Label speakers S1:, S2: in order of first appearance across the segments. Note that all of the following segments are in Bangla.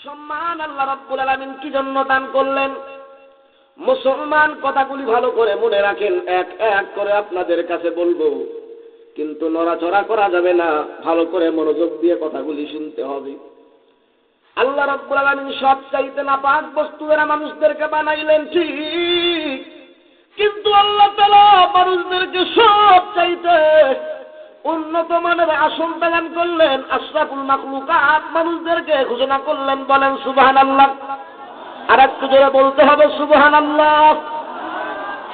S1: সম্মান আল্লাহ রাব্বুল আলামিন কি জন্য দান করলেন? মুসলমান, কথাগুলি ভালো করে মনে রাখেন, এক এক করে আপনাদের কাছে বলবো, কিন্তু নড়াচড়া করা যাবে না, ভালো করে মনোযোগ দিয়ে কথাগুলি শুনতে হবে। আল্লাহ রাব্বুল আলামিন সবচাইতে নাপাক বস্তু দ্বারা মানুষদেরকে বানাইলেন ঠিক, কিন্তু আল্লাহ তাআলা মানুষদেরকে সবচাইতে উন্নত মানের আসন দান করলেন, আশরাফুল মাখলুকাত মানুষদেরকে ঘোষণা করলেন। বলেন সুবহানাল্লাহ। আর একটু জোরে বলতে হবে সুবহানাল্লাহ,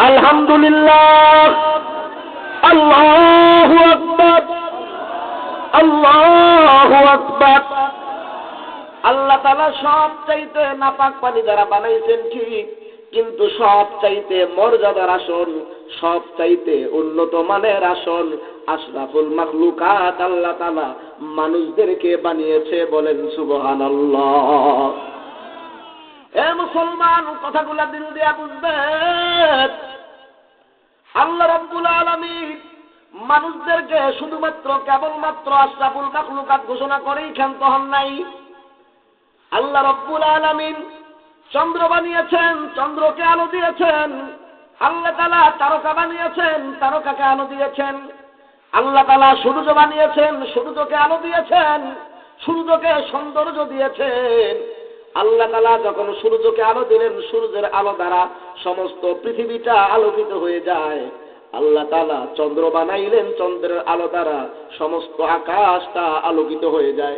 S1: আলহামদুলিল্লাহ, আল্লাহু আকবার, আল্লাহু আকবার। আল্লাহ তাআলা সবচাইতে নাপাক পানি দ্বারা বানাইছেন ঠিক, কিন্তু সবচাইতে মর্যাদার আসন, সবচাইতে উন্নত মানের আসন, আশরাফুল মাখলুকাত আল্লাহ তাআলা মানুষদেরকে বানিয়েছে। বলেন সুবহানাল্লাহ। এ মুসলমান, কথাগুলা দিল দিয়া বুঝবেন। আল্লাহ রাব্বুল আলামিন মানুষদেরকে শুধুমাত্র কেবলমাত্র আশরাফুল মাখলুকাত ঘোষণা করেই ক্ষান্ত হন নাই। আল্লাহ রাব্বুল আলামিন চন্দ্র বানিয়েছেন, চন্দ্রকে আলো দিয়েছেন। আল্লাহ তাআলা তারকা বানিয়েছেন, তারকাকে আলো দিয়েছেন। আল্লাহ তাআলা সূর্য বানিয়েছেন, সূর্যকে আলো দিয়েছেন, সূর্যকে সৌন্দর্য দিয়েছেন। আল্লাহ তাআলা যখন সূর্যকে আলো দিলেন, সূর্যের আলো দ্বারা সমস্ত পৃথিবীটা আলোকিত হয়ে যায়। আল্লাহ তাআলা চন্দ্র বানাইলেন, চন্দ্রের আলো দ্বারা সমস্ত আকাশটা আলোকিত হয়ে যায়।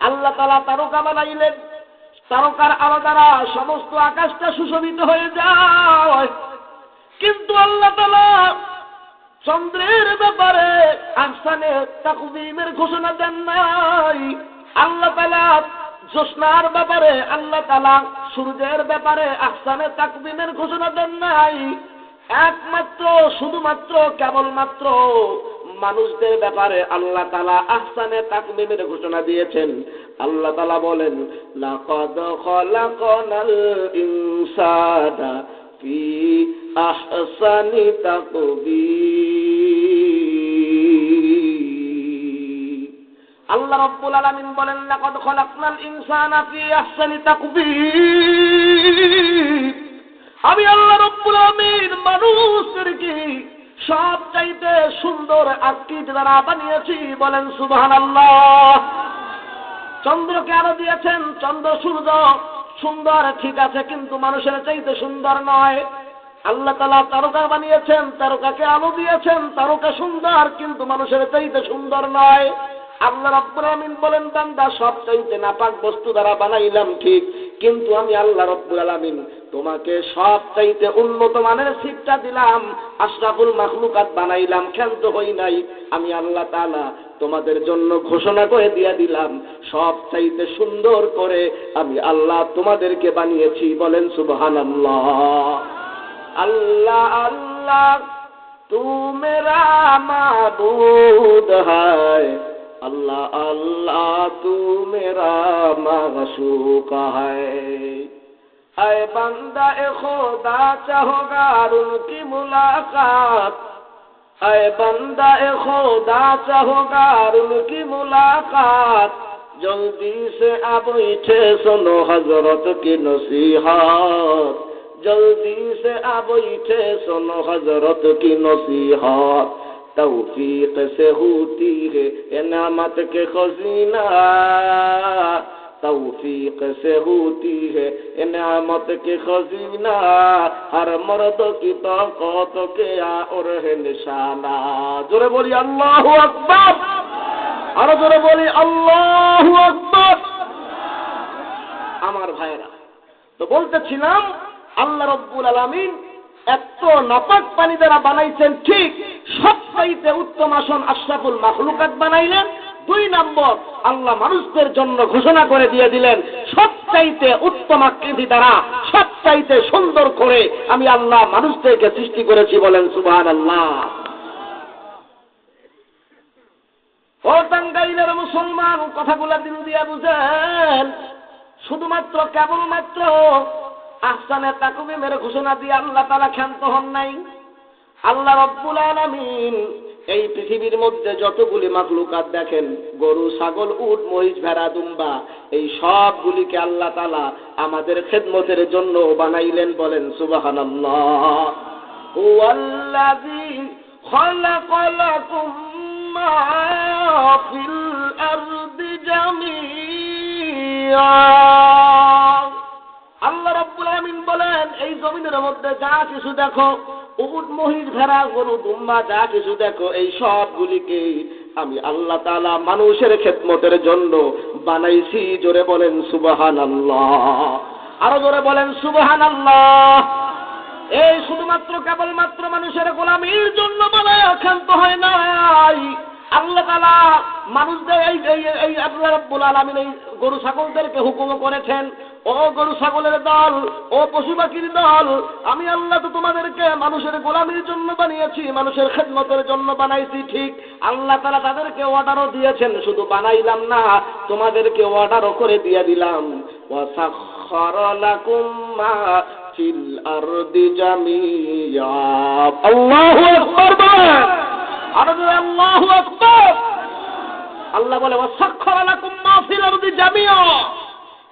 S1: আল্লাহ তাআলা তারকা বানাইলেন, তারকার আলো দ্বারা সমস্ত আকাশটা সুশোভিত হয়ে যায়। কিন্তু আল্লাহ তাআলা চন্দ্রের ব্যাপারে আহসানে তাকওয়িমের ঘোষণা দেন নাই। আল্লাহ তাআলা জ্যোৎস্নার ব্যাপারে, আল্লাহ তাআলা সূর্যের ব্যাপারে আহসানে তাকওয়িমের ঘোষণা দেন নাই। একমাত্র শুধুমাত্র কেবলমাত্র মানুষদের ব্যাপারে আল্লাহ তাআলা আহসানে তাকওয়িমের ঘোষণা দিয়েছেন। আল্লাহ তাআলা বলেন, লাকাদ খালাকনাল ইনসানা ফি আহসানি তাকওয়িম। আল্লাহ রাব্বুল আলামিন বলেন, লাকাদ খালাকনাল ইনসানা ফি আহসানি তাকওয়িম। আমি আল্লাহ রাব্বুল আলামিন মানুষদেরকে সবচাইতে সুন্দর আকৃতি দ্বারা বানিয়েছি। বলেন সুবহানাল্লাহ। চন্দ্রকে আলো দিয়েছেন, চন্দ্র সূর্য সুন্দর ঠিক আছে, কিন্তু মানুষের চাইতে সুন্দর নয়। আল্লাহ তাআলা তারকা বানিয়েছেন, তারকাকে আলো দিয়েছেন, তারকা সুন্দর, কিন্তু মানুষের চাইতে সুন্দর নয়। আল্লাহ রাব্বুল আলামিন বলেন, বান্দা সবচাইতে নাপাক বস্তু দ্বারা বানাইলাম ঠিক, কিন্তু আমি আল্লাহ রাব্বুল আলামিন তোমাকে সবচাইতে উন্নত মানের শিক্ষা দিলাম, আশরাফুল মাখলুকাত বানাইলাম, ক্ষান্ত হই নাই। আমি আল্লাহ তাআলা তোমাদের জন্য ঘোষণা করে দিয়ে দিলাম, সবচাইতে সুন্দর করে আমি আল্লাহ তোমাদেরকে বানিয়েছি। বলেন সুবহানাল্লাহ। আল্লাহ আল্লাহ তু মেরা মাবুদ হ্যায়, अल्लाह अल्लाह तू मेरा माशूक है। ऐ बंदा ए खुदा चाहोगा उनकी मुलाकात, ऐ बंदा ए खुदा चाहोगा उनकी मुलाकात। जल्दी से अब बैठे सुनो हजरत की नसीहत, जल्दी से अब बैठे सुनो हजरत की नसीहत। तौफीक से होती है इनामत के खजीना, तौफीक से होती है इनामत के खजीना। हर मर्द की ताकत के और है निशाना। जोरे बोली अल्लाहु अकबर, और जोरे बोली अल्लाहु अकबर। আমার ভাইরা, তো বলতেছিলাম আল্লাহ রাব্বুল আলামিন এত নাপাক পানি দ্বারা বানাইছেন ঠিক, সবচাইতে উত্তম আসন আশরাফুল মাখলুকাত বানাইলেন। 2 নম্বর, আল্লাহ মানুষদের জন্য ঘোষণা করে দিয়ে দিলেন, সবচাইতে উত্তম আকৃতি দ্বারা সবচাইতে সুন্দর করে আমি আল্লাহ মানুষদেরকে সৃষ্টি করেছি। বলেন সুবহানাল্লাহ। ও টাঙ্গাইলের মুসলমান, কথাগুলা দিল দিয়া বুঝেন। শুধুমাত্র কেবলমাত্র আহসানে তাকওয়িমের ঘোষণা দিয়ে আল্লাহ তাআলা ক্ষান্ত হন নাই। আল্লাহ রাব্বুল আলামিন এই পৃথিবীর মধ্যে যতগুলি মাখলুকাত দেখেন, গরু, ছাগল, উট, মহিষ, ভেড়া, দুম্বা, এই সবগুলিকে আল্লাহ তাআলা আমাদের খেদমতের জন্য বানাইলেন। বলেন সুবহানাল্লাহ। হুয়াল্লাযী খালাকা লাকুম মা ফিল আরদি জামিআ। আল্লাহ রাব্বুল আলামিন বলেন, এই জমিনের মধ্যে যা কিছু দেখো, উট, মহিষ, ভেড়া, গরু, দুম্বা, যা কিছু দেখো, এই সবগুলিকে আমি আল্লাহ তাআলা মানুষের খেদমতের জন্য বানাইছি। জোরে বলেন সুবহানাল্লাহ। আরো জোরে বলেন সুবহানাল্লাহ। এই শুধুমাত্র কেবলমাত্র মানুষের গোলামির জন্য বানায়া ক্ষান্ত হয় নাই। আল্লাহ তাআলা মানুষদের এই আল্লাহ রাব্বুল আলামিন এই গরু ছাগলদেরকে হুকুম করেছেন, ও গরু ছাগলের দল, ও পশু পাখির দল, আমি আল্লাহ তো তোমাদেরকে মানুষের গোলামির জন্য বানিয়েছি, মানুষের খেদমতের জন্য বানাইছি। ঠিক আল্লাহ তাআলা তাদেরকে অর্ডারও দিয়েছেন, শুধু বানাইলাম না, তোমাদেরকে অর্ডারও করে দিয়ে দিলাম। ওয়াসাখখারা লাকুম মা ফিল আরদি জামিআ। আল্লাহু আকবার। আল্লাহু আকবার। আল্লাহ বলে ওয়াসাখখারা লাকুম মা ফিল আরদি জামিআ।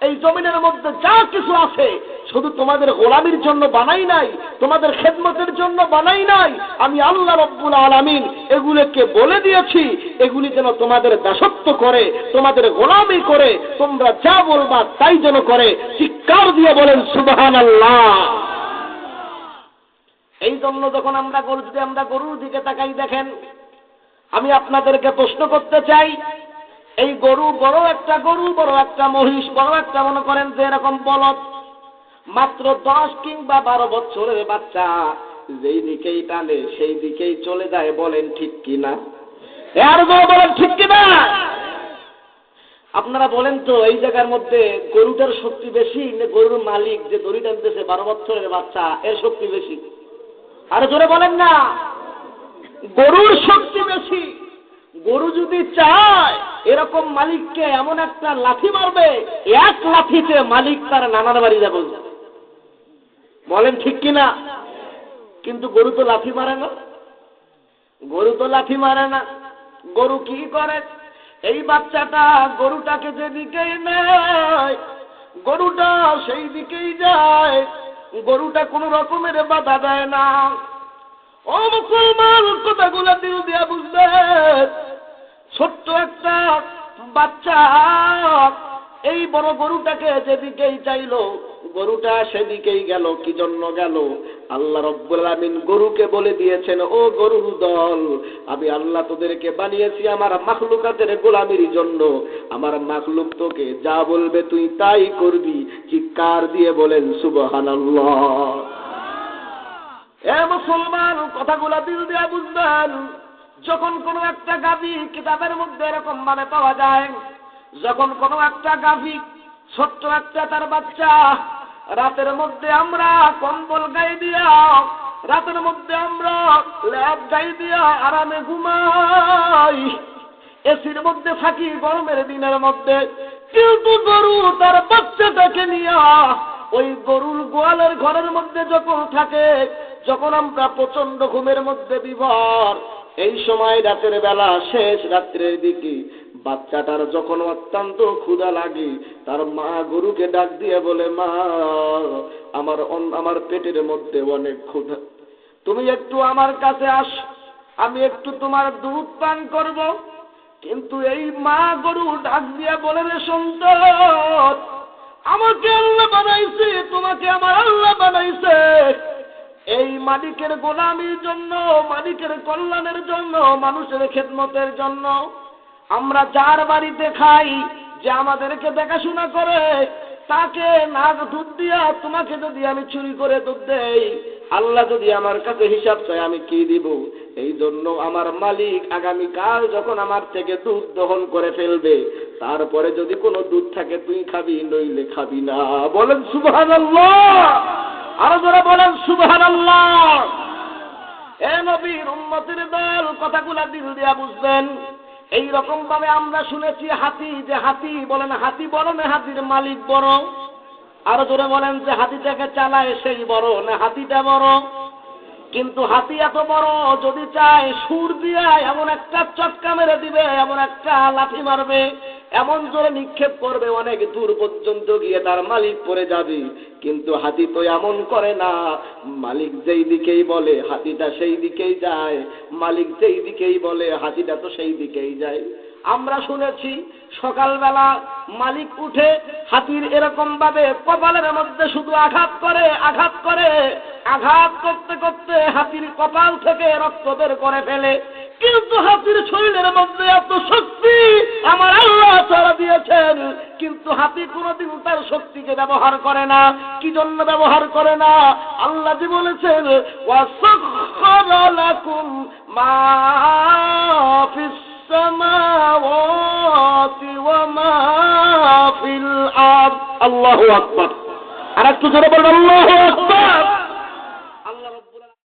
S1: এই জমিনের মধ্যে যা কিছু আছে শুধু তোমাদের গোলামির জন্য বানাই নাই, তোমাদের খেদমতের জন্য বানাই নাই। আমি আল্লাহ রাব্বুল আলামিন এগুলোকে বলে দিয়েছি, এগুলি যেন তোমাদের দাসত্ব করে, তোমাদের গোলামি করে, তোমরা যা বলবা তাই যেন করে। চিৎকার দিয়ে বলেন সুবহানাল্লাহ। এই জন্য যখন আমরা গরুর দিকে তাকাই, দেখেন, আমি আপনাদেরকে প্রশ্ন করতে চাই, এই গরু, বড় একটা মহিষ, বড় একটা, মনে করেন যে এরকম বলদ, মাত্র 10 কিংবা 12 বছরের বাচ্চা যেই দিকেই টানে সেই দিকেই চলে যায়। বলেন ঠিক কিনা? আর বলেন ঠিক কিনা? আপনারা বলেন তো, এই জায়গার মধ্যে গরুটার শক্তি বেশি না গরুর মালিক যে দড়ি টানতেছে 12 বছরের বাচ্চা, এর শক্তি বেশি? আর জোরে বলেন না। গরুর শক্তি বেশি। গরু যদি চায় এরকম মালিককে এমন একটা লাথি মারবে, এক লাথিতে মালিক তার নানার বাড়ি যাবে। বলেন ঠিক কিনা? কিন্তু গরু তো লাথি মারে না। গরু কি করে? এই বাচ্চাটা গরুটাকে যেদিকেই নেয় গরুটা সেই দিকেই যায়। গরুটা কোনো রকমের বাধা দেয় না। ও মুসলমান, কথাগুলো দিল দিয়া বুঝবে। ছোট্ট একটা বাচ্চা এই বড় গরুটাকে যেদিকেই চাইলো, গরুটা সেদিকেই গেল। কি জন্য গেল? আল্লাহ রাব্বুল আলামিন গরুকে বলে দিয়েছেন, ও গরুর দল, আমি আল্লাহ তোদেরকে বানিয়েছি আমার মাখলুকাতের গোলামির জন্য। আমার মাখলুক তোকে যা বলবে তুই তাই করবি। চিৎকার দিয়ে বলেন সুবহানাল্লাহ। এ মুসলমান, কথাগুলা দিল দিয়া বুঝবেন। যখন কোনো একটা গাভী কিতাবের মধ্যে এরকম ভাবে পাওয়া যায়, যখন কোনো একটা গাভী ছোট্ট একটা তার বাচ্চা, রাতের মধ্যে আমরা কম্বল গায়ে দিয়া, রাতের মধ্যে আমরা ল্যাপ গায়ে দিয়া আরামে ঘুমাই, এসির মধ্যে থাকি গরমের দিনের মধ্যে, কিন্তু গরু তার বাচ্চাটাকে নিয়ে ওই গরুর গোয়ালের ঘরের মধ্যে যখন থাকে, যখন আমরা প্রচন্ড ঘুমের মধ্যে বিভোর, এই সময় রাতের বেলা শেষ রাত্রের দিকে বাচ্চাটার যখন অত্যন্ত ক্ষুধা লাগে, তার মা গরুকে ডাক দিয়ে বলে, মা, আমার পেটের মধ্যে অনেক ক্ষুধা, তুমি একটু আমার কাছে আস, আমি একটু তোমার দুধ পান করব। কিন্তু এই মা গরু ডাক দিয়ে বলে, রে সন্তান, আমাকে আল্লাহ বানাইছে, তোমাকে আমার আল্লাহ বানাইছে এই মালিকের গোলামির জন্য, মালিকের কল্যাণের জন্য, মানুষের খেদমতের জন্য। আমরা যার বাড়িতে খাই, যে আমাদেরকে দেখাশোনা করে, তাকে না দুধ দিয়া তোমাকে যদি আমি চুরি করে দুধ দেই, আল্লাহ যদি আমার কাছে হিসাব চায় আমি কি দিব? এই জন্য আমার মালিক আগামীকাল যখন আমার থেকে দুধ দহন করে ফেলবে, তারপরে যদি কোনো দুধ থাকে তুই খাবি, নইলে খাবি না। বলেন সুবহানাল্লাহ। আরো যারা বলেন সুবহানাল্লাহ। এ নবীর উম্মতের দল, কথাগুলা দিল দিয়া বুঝবেন। এই রকম ভাবে আমরা শুনেছি হাতি, যে হাতি, বলেন হাতি বড় না হাতির মালিক বড়? আরো জোরে বলেন যে হাতিটাকে চালায় সেই বড় না হাতিটা বড়? কিন্তু হাতি এত বড়, যদি চায় সুর দিয়ে এমন একটা চটকা মেরে দিবে, এমন একটা লাঠি মারবে, এমন জোরে নিক্ষেপ করবে, অনেক দূর পর্যন্ত গিয়ে তার মালিক পড়ে যাবে। কিন্তু হাতি তো এমন করে না, মালিক যেই দিকেই বলে হাতিটা সেই দিকেই যায়, মালিক যেই দিকেই বলে হাতিটা তো সেই দিকেই যায়। আমরা শুনেছি সকালবেলা মালিক উঠে হাতির এরকম ভাবে কপালের মধ্যে শুধু আঘাত করে, আঘাত করে, আঘাত করতে করতে হাতির কপাল থেকে রক্ত বের করে ফেলে। কিন্তু হাতির শরীরের মধ্যে এত শক্তি আমার আল্লাহ ছাড়া দিয়েছেন, কিন্তু হাতি কোনোদিন তার শক্তিকে ব্যবহার করে না। কি জন্য ব্যবহার করে না? আল্লাহ জি বলেছেন, ওয়াসাখখারা লাকুম মা ফিস সামাওয়াতি ওয়া মা ফিল আরদ। আল্লাহু আকবার। আর একটু জোরে বলুন আল্লাহু আকবার।